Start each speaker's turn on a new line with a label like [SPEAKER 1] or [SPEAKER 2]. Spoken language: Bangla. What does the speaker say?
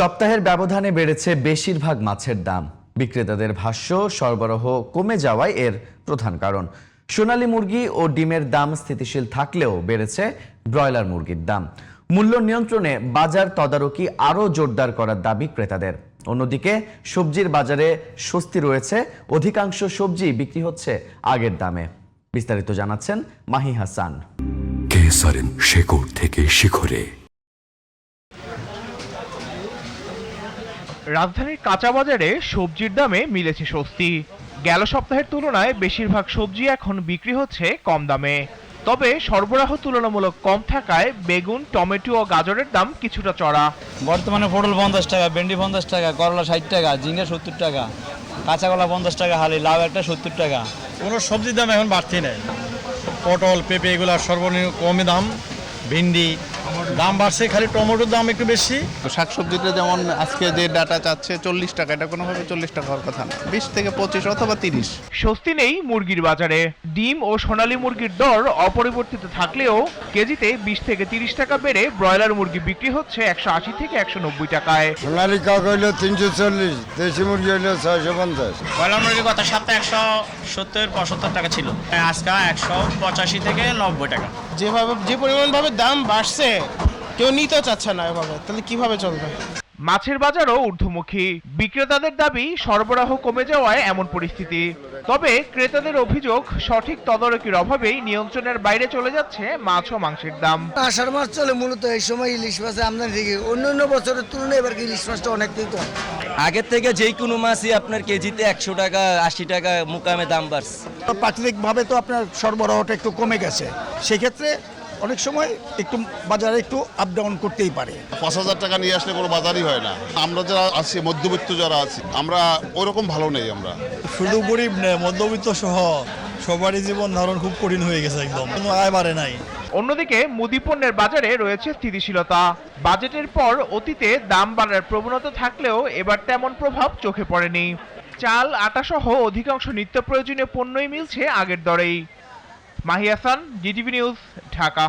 [SPEAKER 1] সপ্তাহের ব্যবধানে বেড়েছে বেশিরভাগ মাছের দাম। বিক্রেতাদের ভাষ্য, সরবরাহ কমে যাওয়ায় এর প্রধান কারণ। সোনালী মুরগি ও ডিমের দাম স্থিতিশীল থাকলেও বেড়েছে ব্রয়লার মুরগির দাম। মূল্য নিয়ন্ত্রণে বাজার তদারকি আরও জোরদার করার দাবি ক্রেতাদের। অন্যদিকে সবজির বাজারে স্বস্তি রয়েছে, অধিকাংশ সবজি বিক্রি হচ্ছে আগের দামে। বিস্তারিত জানাচ্ছেন মাহি হাসান।
[SPEAKER 2] কেসারেন শেকড় থেকে শিখরে।
[SPEAKER 3] রাজধানীর কাঁচা বাজারে সবজির দামে মিলেছে স্বস্তি। গেল সপ্তাহের তুলনায় বেশিরভাগ সবজি এখন বিক্রি হচ্ছে কম দামে। তবে সরবরাহ তুলনামূলক কম থাকায় বেগুন, টমেটো ও গাজরের দাম কিছুটা চড়া।
[SPEAKER 4] বর্তমানে পটল 50 টাকা, ভেন্ডি 50 টাকা, করলা 60 টাকা, ঝিঙ্গা 70 টাকা, কাঁচা কলা 50 টাকা হালি, লাউ একটা 70 টাকা।
[SPEAKER 5] কোনো সবজির দাম এখন বাড়তি নেই। পটল, পেঁপে এগুলো সর্বনিম্ন কমই দাম। ভেন্ডি দাম বাড়ছে, খালি টমেটোর দাম একটু বেশি।
[SPEAKER 6] শাকসবজিটা যেমন আজকে যে ডাটা চাচ্ছে 40 টাকা, এটা কোনোভাবে 40 টাকা হওয়ার কথা না, 20 থেকে 25 অথবা 30।
[SPEAKER 3] স্বস্তি নেই মুরগির বাজারে। ডিম ও সোনালী মুরগির দর অপরিবর্তিত থাকলেও কেজিতে 20 থেকে 30 টাকা বেড়ে ব্রয়লার মুরগি বিক্রি হচ্ছে 180 থেকে 190 টাকায়।
[SPEAKER 7] সোনালী কাক হইল 340, দেশি মুরগি হইল 650।
[SPEAKER 8] ব্রয়লার মুরগি গত সপ্তাহে 170-75 টাকা ছিল, আজকে 185 থেকে 90 টাকা।
[SPEAKER 9] যে পরিমাণভাবে দাম বাড়ছে, কেউ নিতে চাচ্ছে না এভাবে, তাহলে কিভাবে চলবে?
[SPEAKER 3] মাছের বাজারও ঊর্ধ্বমুখী। বিক্রেতাদের দাবি সরবরাহ কমে যাওয়ায় এমন পরিস্থিতি। তবে ক্রেতাদের অভিযোগ, সঠিক তদারকির অভাবেই নিয়ন্ত্রণের বাইরে চলে যাচ্ছে মাছ ও মাংসের দাম।
[SPEAKER 10] আষাঢ় মাস চলে মূলত এই সময় ইলিশ মাছের আমদানি থেকে অন্য বছরের তুলনায় এবার ইলিশ মাছটা অনেকটাই কম।
[SPEAKER 4] আগের থেকে যেই কোনো মাছই আপনার কেজিতে 100 টাকা 80 টাকা মুকামে দাম বাড়ছে।
[SPEAKER 11] প্রাকৃতিকভাবে তো আপনার সরবরাহটা একটু কমে গেছে, সেক্ষেত্রে অনেক সময় একটু বাজারে একটু আপ ডাউন করতেই পারে।
[SPEAKER 12] 5,000 টাকা নিয়ে আসলে কোনো বাজারই হয় না। আমরা যারা আছি, মধ্যবিত্ত যারা আছি, আমরা ওইরকম ভালো নেই। আমরা
[SPEAKER 5] শুধু গরিব নেই, মধ্যবিত্ত সহ সবারই জীবন ধারণ খুব কঠিন হয়ে গেছে, একদম কোনো আয় বাড়ে নাই।
[SPEAKER 3] অন্যদিকে মুদি পণ্যের বাজারে রয়েছে স্থিতিশীলতা। বাজেটের পর অতীতে দাম বাড়ার প্রবণতা থাকলেও এবার তেমন প্রভাব চোখে পড়েনি। চাল, আটা সহ অধিকাংশ নিত্য প্রয়োজনীয় পণ্যই মিলছে আগের দরেই। Mahi Hasan, GTV news, Dhaka.